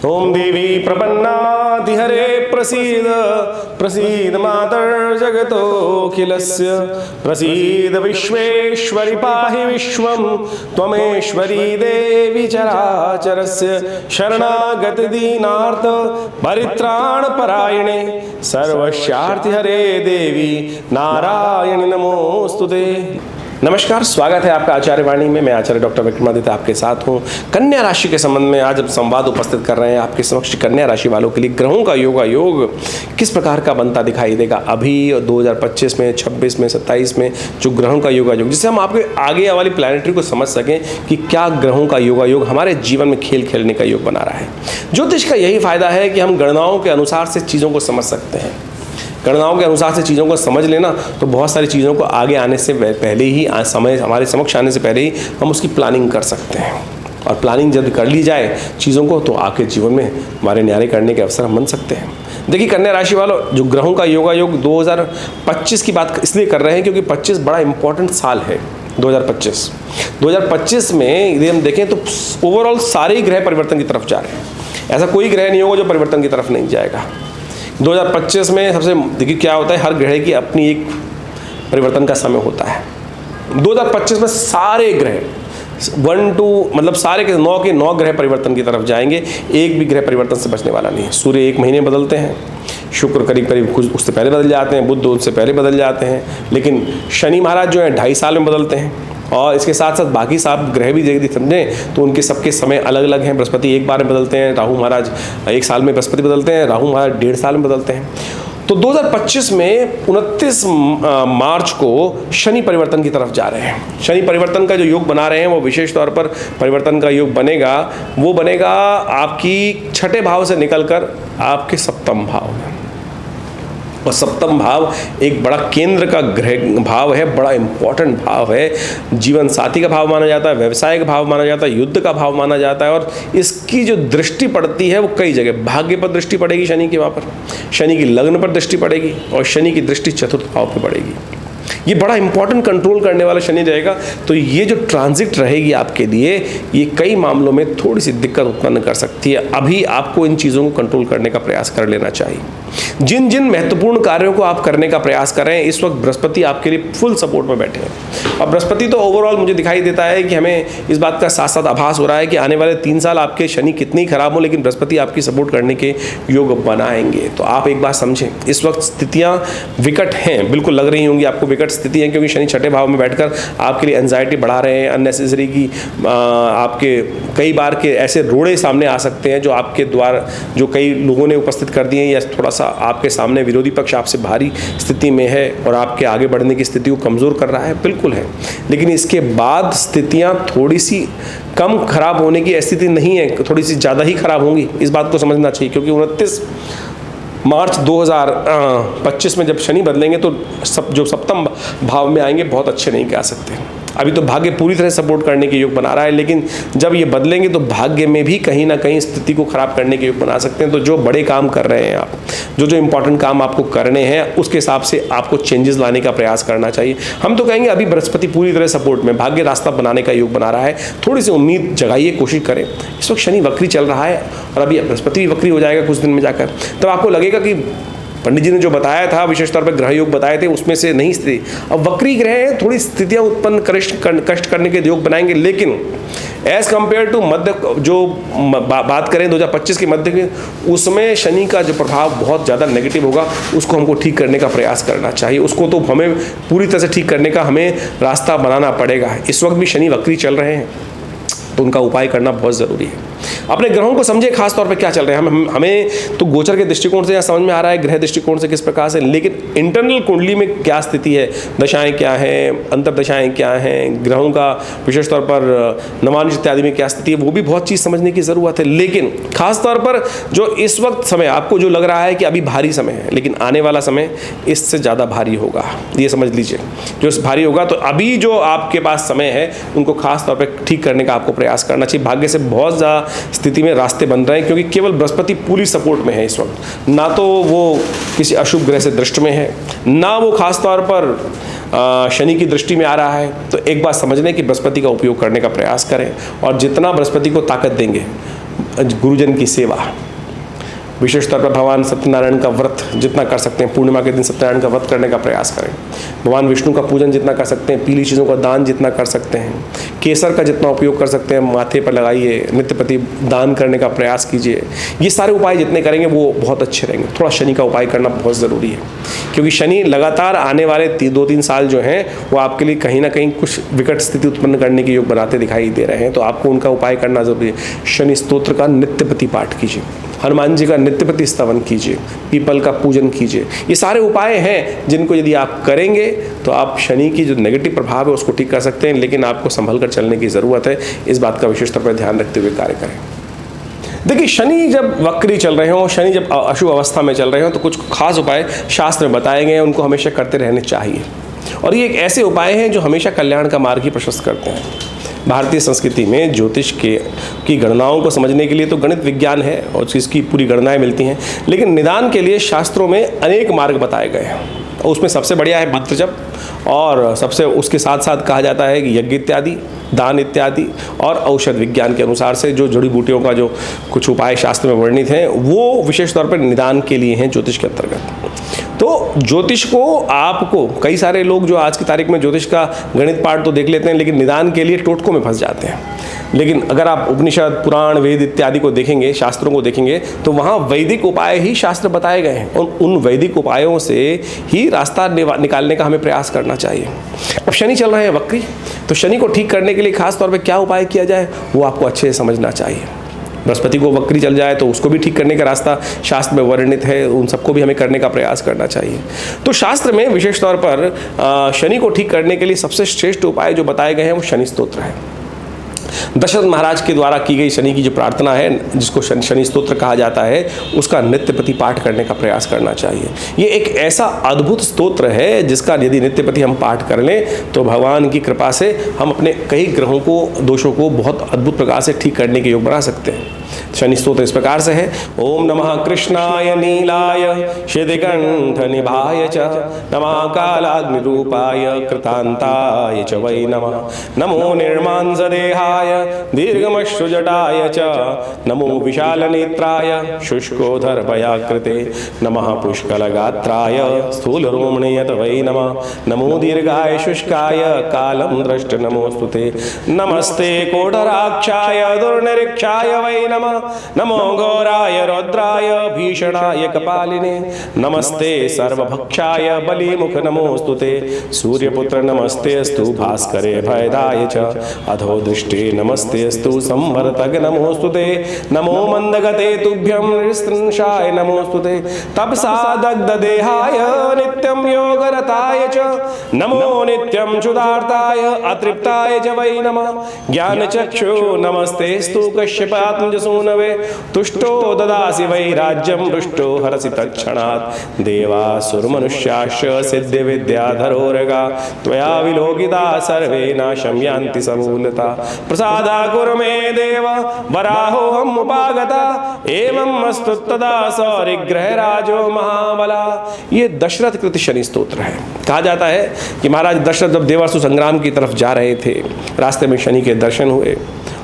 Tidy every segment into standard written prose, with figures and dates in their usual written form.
ओम देवी प्रपन्नातिहरे प्रसीद प्रसीद मातर जगतोऽखिलस्य प्रसीद विश्वेश्वरि पाहि विश्वं त्वमेश्वरी देवी चराचरस्य शरणागत दीनार्थ परित्राण परायणे सर्वस्यार्थ हरे देवी नारायणी नमोस्तुते। नमस्कार, स्वागत है आपका आचार्य वाणी में। मैं आचार्य डॉक्टर विक्रमादित्य आपके साथ हूँ। कन्या राशि के संबंध में आज हम संवाद उपस्थित कर रहे हैं आपके समक्ष। कन्या राशि वालों के लिए ग्रहों का योग किस प्रकार का बनता दिखाई देगा अभी 2025 में, 26 में, 27 में जो ग्रहों का योग जिससे हम आपके आगे वाली प्लैनेटरी को समझ सकें कि क्या ग्रहों का योग हमारे जीवन में खेल खेलने का योग बना रहा है। ज्योतिष का यही फायदा है कि हम गणनाओं के अनुसार से चीज़ों को समझ सकते हैं। गणनाओं के अनुसार से चीज़ों को समझ लेना तो बहुत सारी चीज़ों को आगे आने से पहले ही, समय हमारे समक्ष आने से पहले ही हम उसकी प्लानिंग कर सकते हैं। और प्लानिंग जब कर ली जाए चीज़ों को तो आगे जीवन में हमारे न्यारे करने के अवसर हम बन सकते हैं। देखिए कन्या राशि वालों, जो ग्रहों का योग 2025 की बात इसलिए कर रहे हैं क्योंकि 25 बड़ा इंपॉर्टेंट साल है। 2025 में यदि हम देखें तो ओवरऑल सारे ही ग्रह परिवर्तन की तरफ जा रहे हैं। ऐसा कोई ग्रह नहीं होगा जो परिवर्तन की तरफ नहीं जाएगा। 2025 में सबसे देखिए क्या होता है, हर ग्रह की अपनी एक परिवर्तन का समय होता है। 2025 में सारे ग्रह 1 to मतलब सारे के 9 ग्रह परिवर्तन की तरफ जाएंगे। एक भी ग्रह परिवर्तन से बचने वाला नहीं है। सूर्य 1 महीने बदलते हैं, शुक्र करीब कुछ उससे पहले बदल जाते हैं, बुध उससे पहले बदल जाते हैं, लेकिन शनि महाराज जो है 2.5 साल में बदलते हैं। और इसके साथ साथ बाकी सब ग्रह भी यदि समझें तो उनके सबके समय अलग अलग हैं। बृहस्पति 1 बार में बदलते हैं, राहु महाराज 1 साल में बृहस्पति बदलते हैं, राहु महाराज 1.5 साल में बदलते हैं। तो 2025 में 29 मार्च को शनि परिवर्तन की तरफ जा रहे हैं। शनि परिवर्तन का जो योग बना रहे हैं वो विशेष तौर पर परिवर्तन का योग बनेगा, वो बनेगा आपकी 6ठे भाव से निकलकर आपके 7वें भाव में। और 7वां भाव एक बड़ा केंद्र का ग्रह भाव है, बड़ा इंपॉर्टेंट भाव है। जीवन साथी का भाव माना जाता है, व्यवसाय का भाव माना जाता है, युद्ध का भाव माना जाता है। और इसकी जो दृष्टि पड़ती है वो कई जगह, भाग्य पर दृष्टि पड़ेगी शनि के, वहाँ पर शनि की लग्न पर दृष्टि पड़ेगी और शनि की दृष्टि 4th भाव पर पड़ेगी। ये बड़ा इंपॉर्टेंट कंट्रोल करने वाला शनि रहेगा। तो ये जो ट्रांजिट रहेगी आपके लिए, ये कई मामलों में थोड़ी सी दिक्कत उत्पन्न कर सकती है। अभी आपको इन चीज़ों को कंट्रोल करने का प्रयास कर लेना चाहिए। जिन जिन महत्वपूर्ण कार्यों को आप करने का प्रयास कर रहे हैं, इस वक्त बृहस्पति आपके लिए फुल सपोर्ट में बैठे हैं। और बृहस्पति तो ओवरऑल मुझे दिखाई देता है कि हमें इस बात का साथ साथ आभास हो रहा है कि आने वाले 3 साल आपके शनि कितनी खराब हो, लेकिन बृहस्पति आपकी सपोर्ट करने के योग बनाएंगे। तो आप एक बात समझें, इस वक्त स्थितियां विकट हैं, बिल्कुल लग रही होंगी आपको विकट स्थिति है, क्योंकि शनि 6ठे भाव में बैठकर आपके लिए एंजाइटी बढ़ा रहे हैं। अननेसेसरी की आपके कई बार के ऐसे रोड़े सामने आ सकते हैं जो आपके द्वारा, जो कई लोगों ने उपस्थित कर दिए हैं, या थोड़ा सा आपके सामने विरोधी पक्ष आपसे भारी स्थिति में है और आपके आगे बढ़ने की स्थिति को कमज़ोर कर रहा है, बिल्कुल है। लेकिन इसके बाद स्थितियां थोड़ी सी कम खराब होने की स्थिति नहीं है, थोड़ी सी ज़्यादा ही खराब होंगी। इस बात को समझना चाहिए, क्योंकि 29 मार्च 2025 में जब शनि बदलेंगे तो जो 7वें भाव में आएंगे बहुत अच्छे नहीं कह सकते। अभी तो भाग्य पूरी तरह सपोर्ट करने के योग बना रहा है, लेकिन जब ये बदलेंगे तो भाग्य में भी कहीं ना कहीं स्थिति को खराब करने के योग बना सकते हैं। तो जो बड़े काम कर रहे हैं आप, जो इंपॉर्टेंट काम आपको करने हैं, उसके हिसाब से आपको चेंजेस लाने का प्रयास करना चाहिए। हम तो कहेंगे अभी बृहस्पति पूरी तरह सपोर्ट में, भाग्य रास्ता बनाने का योग बना रहा है। थोड़ी सी उम्मीद जगाइए, कोशिश करें। इस वक्त शनि वक्री चल रहा है और अभी बृहस्पति भी वक्री हो जाएगा कुछ दिन में जाकर। तब आपको लगेगा कि पंडित जी ने जो बताया था, विशेष तौर पर ग्रह योग बताए थे, उसमें से नहीं स्थिति। अब वक्री ग्रह हैं, थोड़ी स्थितियां उत्पन्न कष्ट करने के योग बनाएंगे, लेकिन एज कंपेयर टू मध्य, जो बात करें 2025 के मध्य के, उसमें शनि का जो प्रभाव बहुत ज़्यादा नेगेटिव होगा, उसको हमको ठीक करने का प्रयास करना चाहिए। उसको तो हमें पूरी तरह से ठीक करने का हमें रास्ता बनाना पड़ेगा। इस वक्त भी शनि वक्री चल रहे हैं, तो उनका उपाय करना बहुत ज़रूरी है। अपने ग्रहों को समझे, खास तौर पे क्या चल रहे हैं। हमें तो गोचर के दृष्टिकोण से समझ में आ रहा है, ग्रह दृष्टिकोण से किस प्रकार से, लेकिन इंटरनल कुंडली में क्या स्थिति है, दशाएं क्या हैं, अंतर्दशाएं क्या हैं, ग्रहों का विशेष तौर पर नवांश इत्यादि में क्या स्थिति है, वो भी बहुत चीज़ समझने की ज़रूरत है। लेकिन खास तौर पर जो इस वक्त समय आपको जो लग रहा है कि अभी भारी समय है, लेकिन आने वाला समय इससे ज़्यादा भारी होगा, ये समझ लीजिए। जो भारी होगा, तो अभी जो आपके पास समय है उनको खास तौर पर ठीक करने का आपको प्रयास करना चाहिए। भाग्य से बहुत ज़्यादा स्थिति में रास्ते बन रहे हैं, क्योंकि केवल बृहस्पति पूरी सपोर्ट में है इस वक्त। ना तो वो किसी अशुभ ग्रह से दृष्टि में है, ना वो खास तौर पर शनि की दृष्टि में आ रहा है। तो एक बात समझ लें कि बृहस्पति का उपयोग करने का प्रयास करें, और जितना बृहस्पति को ताकत देंगे, गुरुजन की सेवा, विशेष तौर पर भगवान सत्यनारायण का व्रत जितना कर सकते हैं, पूर्णिमा के दिन सत्यनारायण का व्रत करने का प्रयास करें। भगवान विष्णु का पूजन जितना कर सकते हैं, पीली चीज़ों का दान जितना कर सकते हैं, केसर का जितना उपयोग कर सकते हैं माथे पर लगाइए, नित्य प्रति दान करने का प्रयास कीजिए। ये सारे उपाय जितने करेंगे वो बहुत अच्छे रहेंगे। थोड़ा शनि का उपाय करना बहुत ज़रूरी है, क्योंकि शनि लगातार आने वाले 2-3 साल जो हैं वो आपके लिए कहीं ना कहीं कुछ विकट स्थिति उत्पन्न करने के योग बनाते दिखाई दे रहे हैं। तो आपको उनका उपाय करना ज़रूरी है। शनि स्तोत्र का नित्य प्रति पाठ कीजिए, हनुमान जी का नित्य प्रति स्तवन कीजिए, पीपल का पूजन कीजिए। ये सारे उपाय हैं जिनको यदि आप करेंगे तो आप शनि की जो नेगेटिव प्रभाव है उसको ठीक कर सकते हैं, लेकिन आपको संभल कर चलने की ज़रूरत है। इस बात का विशेष तौर पर ध्यान रखते हुए कार्य करें। देखिए, शनि जब वक्री चल रहे हों, शनि जब अशुभ अवस्था में चल रहे हों, तो कुछ खास उपाय शास्त्र में बताए गए हैं, उनको हमेशा करते रहने चाहिए। और ये एक ऐसे उपाय हैं जो हमेशा कल्याण का मार्ग ही प्रशस्त करते हैं। भारतीय संस्कृति में ज्योतिष की गणनाओं को समझने के लिए तो गणित विज्ञान है और इसकी पूरी गणनाएं मिलती हैं, लेकिन निदान के लिए शास्त्रों में अनेक मार्ग बताए गए हैं। उसमें सबसे बढ़िया है मंत्र जप, और सबसे उसके साथ साथ कहा जाता है कि यज्ञ इत्यादि, दान इत्यादि, और औषध विज्ञान के अनुसार से जो जड़ी बूटियों का जो कुछ उपाय शास्त्र में वर्णित हैं वो विशेष तौर पर निदान के लिए हैं ज्योतिष के अंतर्गत। तो ज्योतिष को आपको, कई सारे लोग जो आज की तारीख में ज्योतिष का गणित पाठ तो देख लेते हैं, लेकिन निदान के लिए टोटकों में फंस जाते हैं। लेकिन अगर आप उपनिषद, पुराण, वेद इत्यादि को देखेंगे, शास्त्रों को देखेंगे, तो वहाँ वैदिक उपाय ही शास्त्र बताए गए हैं, और उन वैदिक उपायों से ही रास्ता निकालने का हमें प्रयास करना चाहिए। अब शनि चल रहे हैं वक्री, तो शनि को ठीक करने के लिए खास तौर पे क्या उपाय किया जाए वो आपको अच्छे से समझना चाहिए। बृहस्पति को वक्री चल जाए तो उसको भी ठीक करने का रास्ता शास्त्र में वर्णित है, उन सबको भी हमें करने का प्रयास करना चाहिए। तो शास्त्र में विशेष तौर पर शनि को ठीक करने के लिए सबसे श्रेष्ठ उपाय जो बताए गए हैं वो शनि स्तोत्र है। दशरथ महाराज के द्वारा की गई शनि की जो प्रार्थना है, जिसको शनि स्तोत्र कहा जाता है, उसका नित्य प्रति पाठ करने का प्रयास करना चाहिए। ये एक ऐसा अद्भुत स्तोत्र है जिसका यदि नित्य प्रति हम पाठ कर लें तो भगवान की कृपा से हम अपने कई ग्रहों को, दोषों को बहुत अद्भुत प्रकार से ठीक करने के योग बना सकते हैं। शनि स्तोत्र इस प्रकार से है। ओम नमः कृष्णाय नीलाय शितिकंठ निभाय च, नमः कालाग्निरूपाय कृतांताय च वै नमः, नमो निर्मांसदेहाय दीर्घमश्रुजटाय च, नमो विशालनेत्राय शुष्कोदरभयाकृते, नमः पुष्कलगात्राय स्थूलरोमणे वै नमः, नमो दीर्घाय शुष्काय कालं द्रष्ट नमोस्तुते, नमस्ते कोटराक्षाय दुर्निरीक्षाय वै नमः, नमो घोराय रौद्राय भीषणाय कपालिने, नमस्ते सर्वभक्षाय बलिमुख नमोस्तुते, सूर्यपुत्र नमस्तेस्तु भास्करे भयदाय च, अधो दृष्टे नमस्तेस्तु संवर्तक नमोस्तुते, नमो मंदगते तुभ्यं नृशंसाय नमोस्तुते, तपसा दग्ध देहाय नित्यं योगरताय च, नमो नित्यं क्षुधार्ताय अतृप्ताय च वै नमः, ज्ञानचक्षु नमस्तेस्तु कश्यपात्मजसूनवे, तुष्टो ददासि वै राज्यं रुष्टो हरसि तत्क्षणात्, देवासुरमनुष्याश्च सिद्धिविद्याधरोरगा, त्वया विलोकिता सर्वे नाशं यान्ति समूलता, प्रसादा कुरु मे देव वराहोऽहम् उपागता, एवं अस्तु तदा सौरिग्रहराजो महाबला। ये दशरथ कृत शनि स्तोत्र है। कहा जाता है कि महाराज दशरथ जब देवासुर संग्राम की तरफ जा रहे थे, रास्ते में शनि के दर्शन हुए,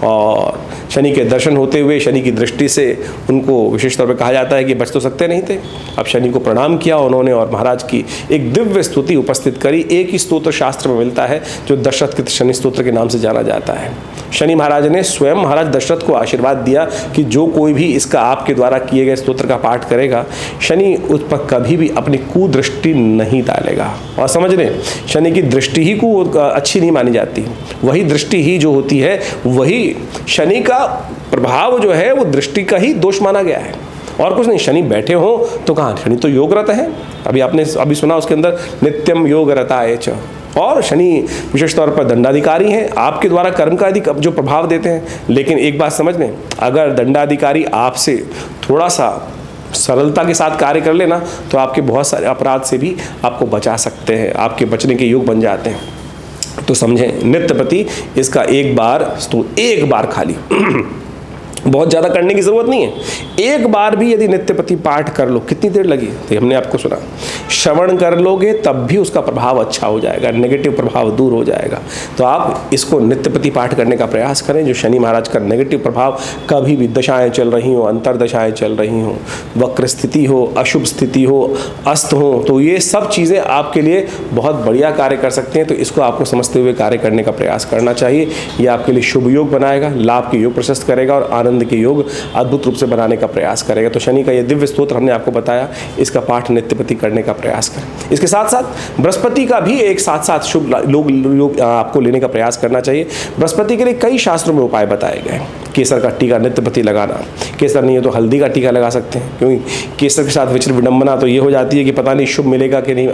और शनि के दर्शन होते हुए शनि की दृष्टि से उनको विशेष तौर पर कहा जाता है कि बच तो सकते नहीं थे। अब शनि को प्रणाम किया उन्होंने और महाराज की एक दिव्य स्तुति उपस्थित करी। एक ही स्तोत्र शास्त्र में मिलता है जो दशरथ कृत शनि स्तोत्र के नाम से जाना जाता है। शनि महाराज ने स्वयं महाराज दशरथ को आशीर्वाद दिया कि जो कोई भी इसका आपके द्वारा किए गए स्तोत्र का पाठ करेगा, शनि उस पर कभी भी अपनी कुदृष्टि नहीं डालेगा। और समझ लें, शनि की दृष्टि ही को अच्छी नहीं मानी जाती, वही दृष्टि ही जो होती है, वही शनि का प्रभाव जो है वो दृष्टि का ही दोष माना गया है, और कुछ नहीं। शनि बैठे हो तो कहाँ, शनि तो योगरत है। अभी आपने अभी सुना उसके अंदर नित्यम योगरताय च, और शनि विशेष तौर पर दंडाधिकारी हैं, आपके द्वारा कर्म का अधिक जो प्रभाव देते हैं। लेकिन एक बात समझ लें, अगर दंडाधिकारी आपसे थोड़ा सा सरलता के साथ कार्य कर लेना तो आपके बहुत सारे अपराध से भी आपको बचा सकते हैं, आपके बचने के योग बन जाते हैं। तो समझें, नित्य प्रति इसका एक बार खाली बहुत ज़्यादा करने की ज़रूरत नहीं है। एक बार भी यदि नित्यपति पाठ कर लो, कितनी देर लगी तो हमने आपको सुना, श्रवण कर लोगे तब भी उसका प्रभाव अच्छा हो जाएगा, नेगेटिव प्रभाव दूर हो जाएगा। तो आप इसको नित्यपति पाठ करने का प्रयास करें। जो शनि महाराज का नेगेटिव प्रभाव, कभी भी दशाएं चल रही हो, अंतरदशाएं चल रही हो, वक्र स्थिति हो, अशुभ स्थिति हो, अस्त हो, तो ये सब चीज़ें आपके लिए बहुत बढ़िया कार्य कर सकते हैं। तो इसको आपको समझते हुए कार्य करने का प्रयास करना चाहिए। ये आपके लिए शुभ योग बनाएगा, लाभ के योग प्रशस्त करेगा और आनंद के योग अद्भुत रूप से बनाने का प्रयास करेगा। तो शनि का ये दिव्य स्तोत्र हमने आपको बताया, इसका पाठ नित्यपति करने का प्रयास करें। इसके साथ साथ बृहस्पति का भी एक साथ साथ शुभ योग आपको लेने का प्रयास करना चाहिए। बृहस्पति के लिए कई शास्त्रों में उपाय बताए गए हैं। केसर का टीका नित्यपति लगाना, केसर नहीं है तो हल्दी का टीका लगा सकते हैं, क्योंकि केसर के साथ विचित्र विडंबना तो ये हो जाती है कि पता नहीं शुभ मिलेगा कि नहीं,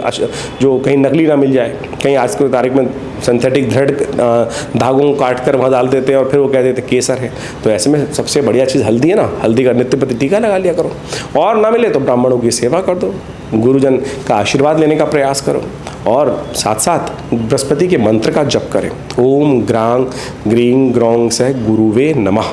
जो कहीं नकली ना मिल जाए। कहीं आज की तारीख में सिंथेटिक दृढ़ धागों को काट कर वहाँ डाल देते हैं और फिर वो कह देते हैं केसर है। तो ऐसे में सबसे बढ़िया चीज़ हल्दी है ना, हल्दी का नित्यपति टीका लगा लिया करो। और ना मिले तो ब्राह्मणों की सेवा कर दो, गुरुजन का आशीर्वाद लेने का प्रयास करो और साथ साथ बृहस्पति के मंत्र का जप करें। ओम ग्रांग ग्रीं ग्रौंग सह गुरुवे नमः।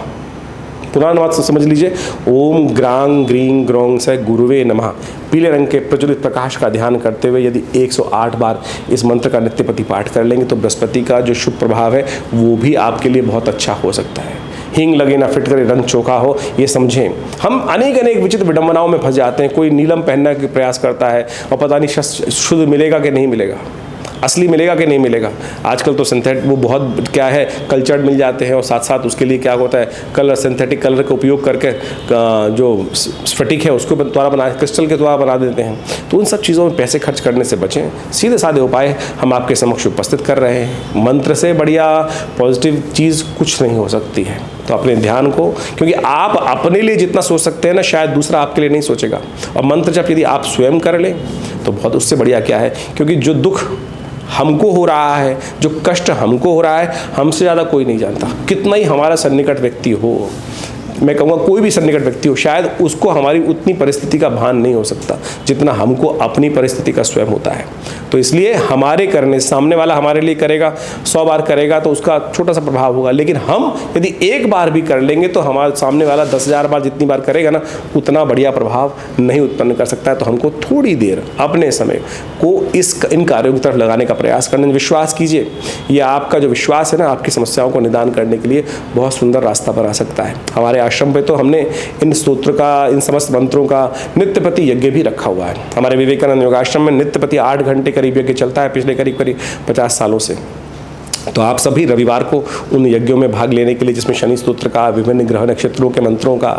पुराना बात समझ लीजिए, ओम ग्रांग ग्रीं ग्रौंग सह गुरुवे नमः। पीले रंग के प्रज्वलित प्रकाश का ध्यान करते हुए यदि 108 बार इस मंत्र का नित्यपति पाठ कर लेंगे तो बृहस्पति का जो शुभ प्रभाव है वो भी आपके लिए बहुत अच्छा हो सकता है। हींग लगे ना फिट करे रंग चोखा हो, ये समझें। हम अनेक विचित्र विडंबनाओं में फंस जाते हैं। कोई नीलम पहनने का प्रयास करता है और पता नहीं शुद्ध मिलेगा कि नहीं मिलेगा, असली मिलेगा कि नहीं मिलेगा। आजकल तो सिंथेटिक वो बहुत क्या है कल्चर्ड मिल जाते हैं और साथ साथ उसके लिए क्या होता है कलर, सिंथेटिक कलर का उपयोग करके जो स्फटिक है उसको द्वारा बना, क्रिस्टल के द्वारा बना देते हैं। तो उन सब चीज़ों में पैसे खर्च करने से बचें। सीधे साधे उपाय हम आपके समक्ष उपस्थित कर रहे हैं। मंत्र से बढ़िया पॉजिटिव चीज़ कुछ नहीं हो सकती है। तो अपने ध्यान को, क्योंकि आप अपने लिए जितना सोच सकते हैं ना, शायद दूसरा आपके लिए नहीं सोचेगा। और मंत्र जब यदि आप स्वयं कर लें तो बहुत उससे बढ़िया क्या है, क्योंकि जो दुख हमको हो रहा है, जो कष्ट हमको हो रहा है, हमसे ज़्यादा कोई नहीं जानता। कितना ही हमारा सन्निकट व्यक्ति हो, मैं कहूँगा कोई भी सन्निकट व्यक्ति हो, शायद उसको हमारी उतनी परिस्थिति का भान नहीं हो सकता जितना हमको अपनी परिस्थिति का स्वयं होता है। तो इसलिए हमारे करने, सामने वाला हमारे लिए करेगा, 100 बार करेगा तो उसका छोटा सा प्रभाव होगा, लेकिन हम यदि एक बार भी कर लेंगे तो हमारे सामने वाला 10,000 बार जितनी बार करेगा ना, उतना बढ़िया प्रभाव नहीं उत्पन्न कर सकता है। तो हमको थोड़ी देर अपने समय को इन कार्यों की तरफ लगाने का प्रयास करना। विश्वास कीजिए, ये आपका जो विश्वास है ना, आपकी समस्याओं को निदान करने के लिए बहुत सुंदर रास्ता बना सकता है। हमारे आश्रम पे तो हमने इन स्तोत्र का, इन समस्त मंत्रों का नित्यपति यज्ञ भी रखा हुआ है। हमारे विवेकानंद योगाश्रम में नित्यपति 8 घंटे करीब यज्ञ चलता है पिछले करीब 50 सालों से। तो आप सभी रविवार को उन यज्ञों में भाग लेने के लिए, जिसमें शनि स्तोत्र का, विभिन्न ग्रह नक्षत्रों के मंत्रों का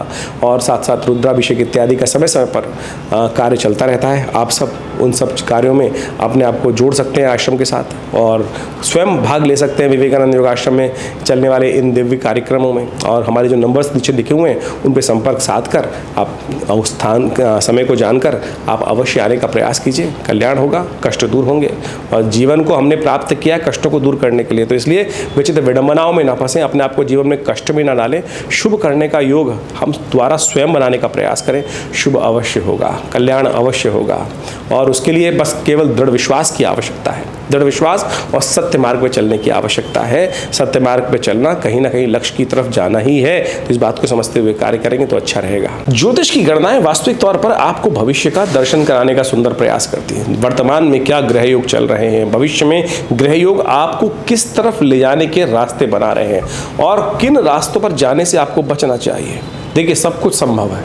और साथ साथ रुद्राभिषेक इत्यादि का समय समय पर कार्य चलता रहता है। आप सब उन सब कार्यों में अपने आप को जोड़ सकते हैं आश्रम के साथ और स्वयं भाग ले सकते हैं विवेकानंद योगाश्रम में चलने वाले इन दिव्य कार्यक्रमों में। और हमारे जो नंबर्स नीचे लिखे हुए हैं उन पर संपर्क साध कर आप उस स्थान समय को जानकर आप अवश्य आने का प्रयास कीजिए। कल्याण होगा, कष्ट दूर होंगे और जीवन को हमने प्राप्त किया कष्टों को दूर करने के लिए। तो इसलिए विचित्र विडंबनाओं में ना फंसें, अपने आप को जीवन में कष्ट में ना डालें। शुभ करने का योग हम द्वारा स्वयं बनाने का प्रयास करें। शुभ अवश्य होगा, कल्याण अवश्य होगा और उसके लिए बस केवल दृढ़ विश्वास की आवश्यकता है। दृढ़ विश्वास और सत्य मार्ग पर चलने की आवश्यकता है। सत्य मार्ग पर चलना कहीं ना कहीं लक्ष्य की तरफ जाना ही है। तो इस बात को समझते हुए कार्य करेंगे तो अच्छा रहेगा। ज्योतिष की गणनाएं वास्तविक तौर पर आपको भविष्य का दर्शन कराने का सुंदर प्रयास करती हैं। वर्तमान में क्या ग्रह योग चल रहे हैं, भविष्य में ग्रह योग आपको किस तरफ ले जाने के रास्ते बना रहे हैं और किन रास्तों पर जाने से आपको बचना चाहिए। देखिए, सब कुछ संभव है।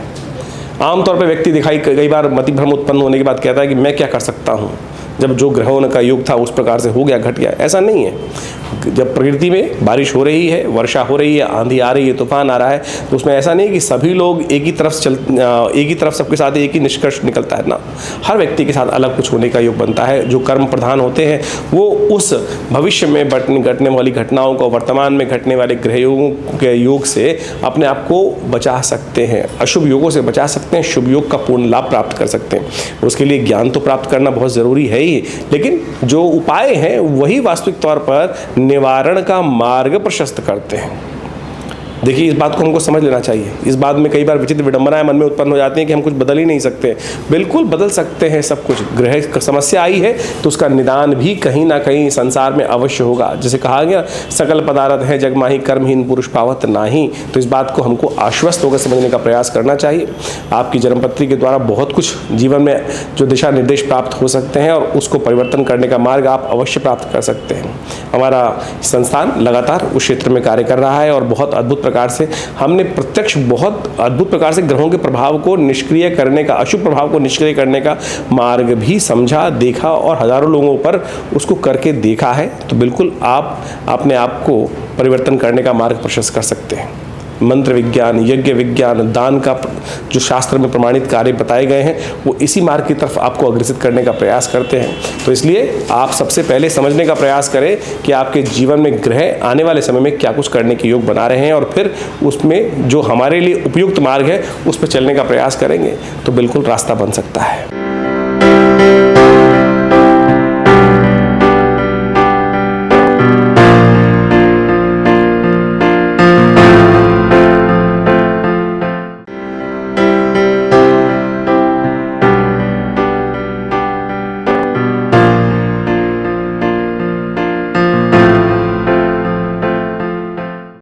आमतौर पर व्यक्ति दिखाई कई बार मति भ्रम उत्पन्न होने के बाद कहता है कि मैं क्या कर सकता हूँ, जब जो ग्रहों का योग था उस प्रकार से हो गया, घट गया। ऐसा नहीं है। जब प्रकृति में बारिश हो रही है, वर्षा हो रही है, आंधी आ रही है, तूफान आ रहा है, तो उसमें ऐसा नहीं कि सभी लोग एक ही तरफ सबके साथ एक ही निष्कर्ष निकलता है ना। हर व्यक्ति के साथ अलग कुछ होने का योग बनता है। जो कर्म प्रधान होते हैं वो उस भविष्य में घटने वाली घटनाओं को, वर्तमान में घटने वाले ग्रह योगों के योग से अपने आप को बचा सकते हैं, अशुभ योगों से बचा सकते हैं, शुभ योग का पूर्ण लाभ प्राप्त कर सकते हैं। उसके लिए ज्ञान तो प्राप्त करना बहुत ज़रूरी है ही, लेकिन जो उपाय हैं वही वास्तविक तौर पर निवारण का मार्ग प्रशस्त करते हैं। देखिए, इस बात को हमको समझ लेना चाहिए। इस बात में कई बार विचित्र विडंबनाएं मन में उत्पन्न हो जाती हैं कि हम कुछ बदल ही नहीं सकते। बिल्कुल बदल सकते हैं सब कुछ। ग्रह समस्या आई है तो उसका निदान भी कहीं ना कहीं संसार में अवश्य होगा। जैसे कहा गया, सकल पदार्थ है जग माही, कर्महीन पुरुष पावत नाही। तो इस बात को हमको आश्वस्त होकर समझने का प्रयास करना चाहिए। आपकी जन्मपत्री के द्वारा बहुत कुछ जीवन में जो दिशा निर्देश प्राप्त हो सकते हैं और उसको परिवर्तन करने का मार्ग आप अवश्य प्राप्त कर सकते हैं। हमारा संस्थान लगातार उस क्षेत्र में कार्य कर रहा है और बहुत अद्भुत प्रकार से हमने प्रत्यक्ष बहुत अद्भुत प्रकार से ग्रहों के प्रभाव को निष्क्रिय करने का, अशुभ प्रभाव को निष्क्रिय करने का मार्ग भी समझा, देखा और हजारों लोगों पर उसको करके देखा है। तो बिल्कुल आप अपने आप को परिवर्तन करने का मार्ग प्रशस्त कर सकते हैं। मंत्र विज्ञान, यज्ञ विज्ञान, दान का जो शास्त्र में प्रमाणित कार्य बताए गए हैं वो इसी मार्ग की तरफ आपको अग्रसित करने का प्रयास करते हैं। तो इसलिए आप सबसे पहले समझने का प्रयास करें कि आपके जीवन में ग्रह आने वाले समय में क्या कुछ करने के योग बना रहे हैं और फिर उसमें जो हमारे लिए उपयुक्त मार्ग है उस पर चलने का प्रयास करेंगे तो बिल्कुल रास्ता बन सकता है।